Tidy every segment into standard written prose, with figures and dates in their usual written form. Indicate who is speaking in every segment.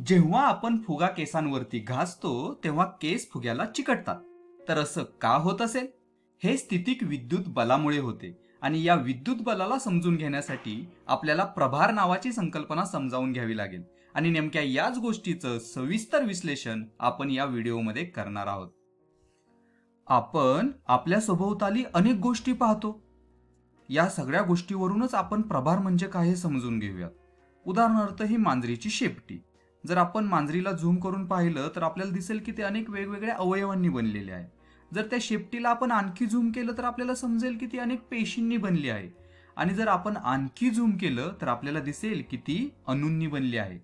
Speaker 1: जेव्हा आपण फुगा केसांवरती घासतो तेव्हा केस फुग्याला चिकटतात. तर असं का होत असेल? हे स्थितिक विद्युत बलामुळे होते. आणि या विद्युत बलाला समजून घेण्यासाठी आपल्याला प्रभार नावाची संकल्पना समजावून घ्यावी लागेल. आणि नेमक्या याच गोष्टीचं सविस्तर विश्लेषण आपण या व्हिडिओमध्ये करणार आहोत. आपण आपल्या सभोवताली अनेक गोष्टी पाहतो. या सगळ्या गोष्टीवरूनच आपण प्रभार म्हणजे काय हे समजून घेऊयात. उदाहरणार्थ ही मांजरीची शेपटी. जर आपण मांजरीला झूम करून पाहिलं तर आपल्याला दिसेल की ते अनेक वेगवेगळ्या अवयवांनी बनलेले आहे. जर त्या शेपटीला आपण आणखी झूम केलं तर आपल्याला समजेल की ती अनेक पेशींनी बनली आहे. आणि जर आपण आणखी झूम केलं तर आपल्याला दिसेल की ती अणूंनी बनली आहे.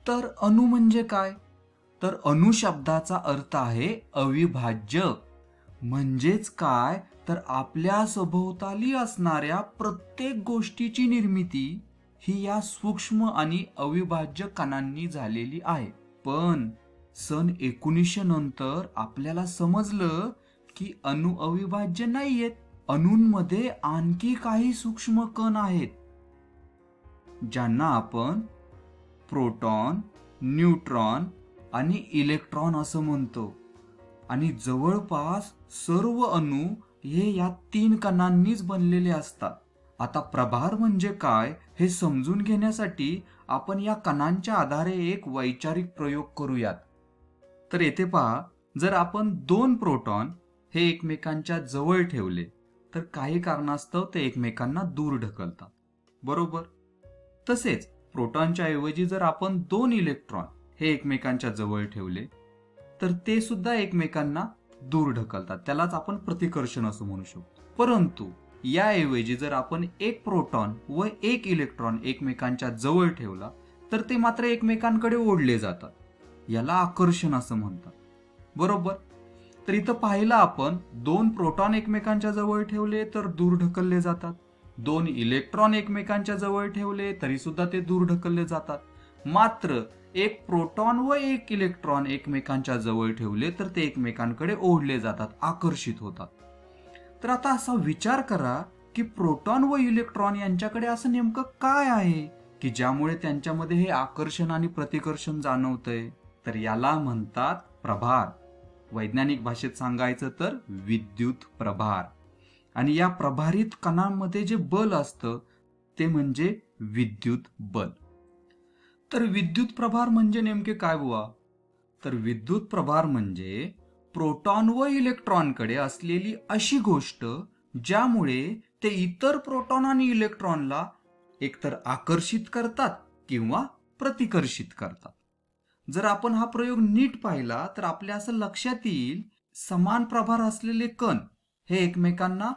Speaker 1: तर अणू म्हणजे काय? तर अणू शब्दाचा अर्थ आहे अविभाज्य. म्हणजेच काय? तर आपल्या सभोवताली असणाऱ्या प्रत्येक गोष्टीची निर्मिती ही या सूक्ष्म आणि अविभाज्य कणांनी झालेली आहे. पण सन 1900 नंतर आपल्याला समजलं की अणू अविभाज्य नाहीयेत. अणूंमध्ये आणखी काही सूक्ष्म कण आहेत ज्यांना आपण प्रोटॉन, न्यूट्रॉन आणि इलेक्ट्रॉन असं म्हणतो. आणि जवळपास सर्व अणू हे या 3 कणांनीच बनलेले असतात. आता प्रभार म्हणजे काय हे समजून घेण्यासाठी आपण या कणांच्या आधारे एक वैचारिक प्रयोग करूयात. तर येथे पहा, जर आपण 2 प्रोटॉन हे एकमेकांच्या जवळ ठेवले तर काही कारणास्तव ते एकमेकांना दूर ढकलतात, बरोबर? तसेच प्रोटॉनच्या ऐवजी जर आपण 2 इलेक्ट्रॉन हे एकमेकांच्या जवळ ठेवले तर ते सुद्धा एकमेकांना दूर ढकलतात. त्यालाच आपण प्रतिकर्षण असं म्हणू शकतो. परंतु याऐवजी जर आपण 1 प्रोटॉन व 1 इलेक्ट्रॉन एकमेकांच्या जवळ ठेवला तर ते मात्र एकमेकांकडे ओढले जातात. याला आकर्षण असं म्हणतात, बरोबर? तर इथं पाहिलं आपण 2 प्रोटॉन एकमेकांच्या जवळ ठेवले तर दूर ढकलले जातात. 2 इलेक्ट्रॉन एकमेकांच्या जवळ ठेवले तरी सुद्धा ते दूर ढकलले जातात. मात्र 1 प्रोटॉन व 1 इलेक्ट्रॉन एकमेकांच्या जवळ ठेवले तर ते एकमेकांकडे ओढले जातात, आकर्षित होतात. तर आता असा विचार करा की प्रोटॉन व इलेक्ट्रॉन यांच्याकडे असं नेमकं काय आहे की ज्यामुळे त्यांच्यामध्ये हे आकर्षण आणि प्रतिकर्षण जाणवतंय? तर याला म्हणतात प्रभार. वैज्ञानिक भाषेत सांगायचं तर विद्युत प्रभार. आणि या प्रभारित कणांमध्ये जे बल असतं ते म्हणजे विद्युत बल. तर विद्युत प्रभार म्हणजे नेमके काय बुवा? तर विद्युत प्रभार म्हणजे प्रोटॉन व इलेक्ट्रॉनकडे असलेली अशी गोष्ट ज्यामुळे ते इतर प्रोटॉन आणि इलेक्ट्रॉनला एकतर आकर्षित करतात किंवा प्रतिकर्षित करतात. जर आपण हा प्रयोग नीट पाहिला तर आपल्या असं लक्षात येईल, समान प्रभार असलेले कण हे एकमेकांना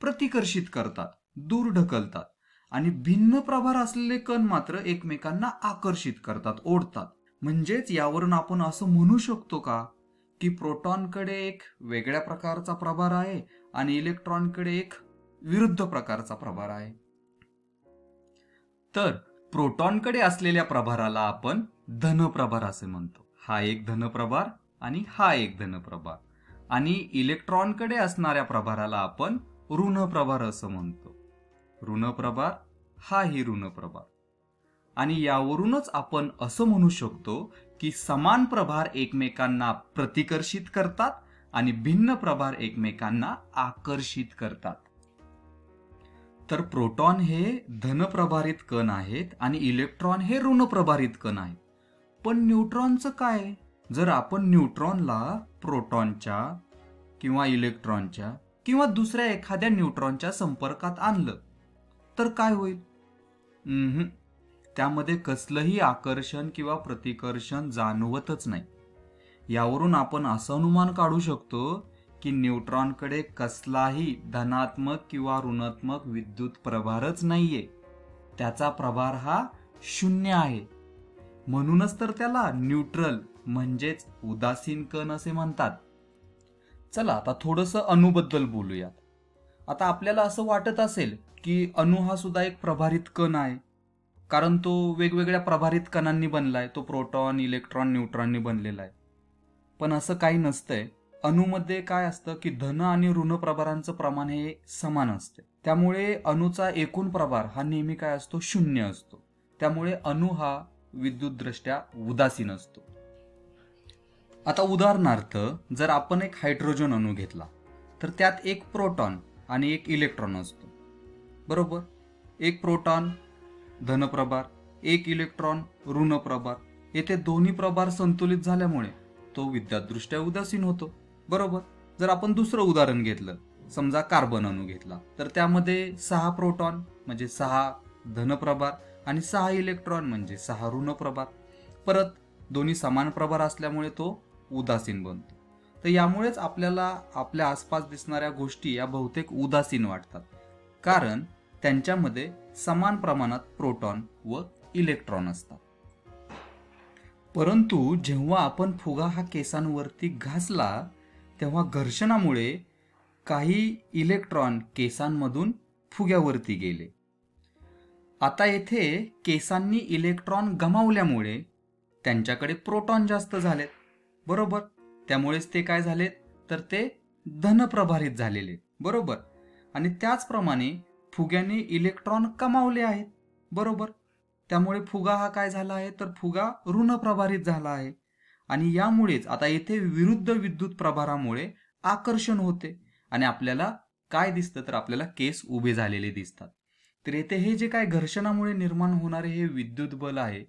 Speaker 1: प्रतिकर्षित करतात, दूर ढकलतात. आणि भिन्न प्रभार असलेले कण मात्र एकमेकांना आकर्षित करतात, ओढतात. म्हणजेच यावरून आपण असं म्हणू शकतो का की प्रोटॉनकडे एक वेगळ्या प्रकारचा प्रभार आहे आणि इलेक्ट्रॉनकडे एक विरुद्ध प्रकारचा प्रभार आहे? तर प्रोटॉनकडे असलेल्या प्रभाराला आपण धनप्रभार असे म्हणतो. हा एक धनप्रभार आणि हा एक धनप्रभार. आणि इलेक्ट्रॉनकडे असणाऱ्या प्रभाराला आपण ऋणप्रभार असं म्हणतो. ऋणप्रभार हा ही ऋणप्रभार. आणि यावरूनच आपण असं म्हणू शकतो की समान प्रभार एकमेकांना प्रतिकर्षित करतात आणि भिन्न प्रभार एकमेकांना आकर्षित करतात. तर प्रोटॉन हे धनप्रभारित कण आहेत आणि इलेक्ट्रॉन हे ऋणप्रभारित कण आहेत. पण न्यूट्रॉनचं काय? जर आपण न्यूट्रॉनला प्रोटॉनच्या किंवा इलेक्ट्रॉनच्या किंवा दुसऱ्या एखाद्या न्यूट्रॉनच्या संपर्कात आणलं तर काय होईल? त्यामध्ये कसलंही आकर्षण किंवा प्रतिकर्षण जाणवतच नाही. यावरून आपण असं अनुमान काढू शकतो की न्यूट्रॉनकडे कसलाही धनात्मक किंवा ऋणात्मक विद्युत प्रभारच नाहीये. त्याचा प्रभार हा 0 आहे. म्हणूनच तर त्याला न्यूट्रल म्हणजेच उदासीन कण असे म्हणतात. चला आता थोडंसं अणूबद्दल बोलूयात. आता आपल्याला असं वाटत असेल की अणू हा सुद्धा एक प्रभारित कण आहे, कारण तो वेगवेगळ्या प्रभारित कणांनी बनलाय. तो प्रोटॉन, इलेक्ट्रॉन, न्यूट्रॉननी बनलेला आहे. पण असं काही नसतंय. अणूमध्ये काय असतं की धन आणि ऋण प्रभारांचं प्रमाण हे समान असते. त्यामुळे अणूचा एकूण प्रभार हा नेहमी काय असतो? 0 असतो. त्यामुळे अणू हा विद्युतदृष्ट्या उदासीन असतो. आता उदाहरणार्थ जर आपण एक हायड्रोजन अणू घेतला तर त्यात एक प्रोटॉन आणि एक इलेक्ट्रॉन असतो, बरोबर. एक प्रोटॉन धन प्रभार, एक इलेक्ट्रॉन ऋण प्रभार. येथे दोन्ही प्रभार संतुलित झाल्यामुळे तो विद्युतदृष्ट्या उदासीन होतो, बरोबर. जर आपण दुसरं उदाहरण घेतलं, समजा कार्बन अणू घेतला तर त्यामध्ये 6 प्रोटॉन म्हणजे 6 धन प्रभार आणि 6 इलेक्ट्रॉन म्हणजे 6 ऋण प्रभार. परत दोन्ही समान प्रभार असल्यामुळे तो उदासीन बनतो. तर यामुळेच आपल्याला आपल्या आसपास दिसणाऱ्या गोष्टी या बहुतेक उदासीन वाटतात, कारण त्यांच्यामध्ये समान प्रमाणात प्रोटॉन व इलेक्ट्रॉन असतात. परंतु जेव्हा आपण फुगा हा केसांवरती घासला तेव्हा घर्षणामुळे काही इलेक्ट्रॉन केसांमधून फुग्यावरती गेले. आता येथे केसांनी इलेक्ट्रॉन गमावल्यामुळे त्यांच्याकडे प्रोटॉन जास्त झालेत, बरोबर. त्यामुळेच ते काय झालेत तर ते धनप्रभारित झालेले, बरोबर. आणि त्याचप्रमाणे फुग्याने इलेक्ट्रॉन कमावले आहेत, बरोबर. त्यामुळे फुगा हा काय झाला आहे तर फुगा ऋणप्रभारित झाला आहे. आणि यामुळेच आता येथे विरुद्ध विद्युत प्रभारामुळे आकर्षण होते आणि आपल्याला काय दिसतं तर आपल्याला केस उभे झालेले दिसतात. तर येथे हे जे काय घर्षणामुळे निर्माण होणारे हे विद्युत बल आहे